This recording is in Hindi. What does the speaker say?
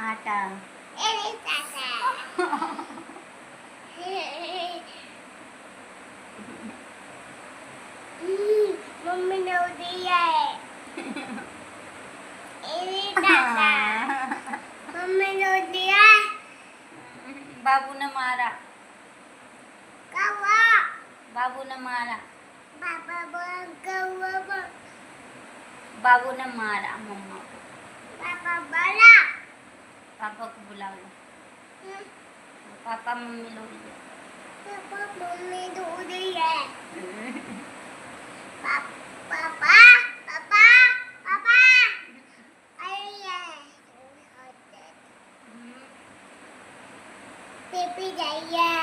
आटा मम्मी ने दिया है मम्मी ने दिया बाबू ने मारा कौवा बाबू ने मारा पापा बोल कौवा बाबू ने मारा मम्मा को पापा बोला पापा को बुला लो पापा मम्मी लोग पापा मम्मी ने दिया पापा पापा पापा अरे पेपी जाइए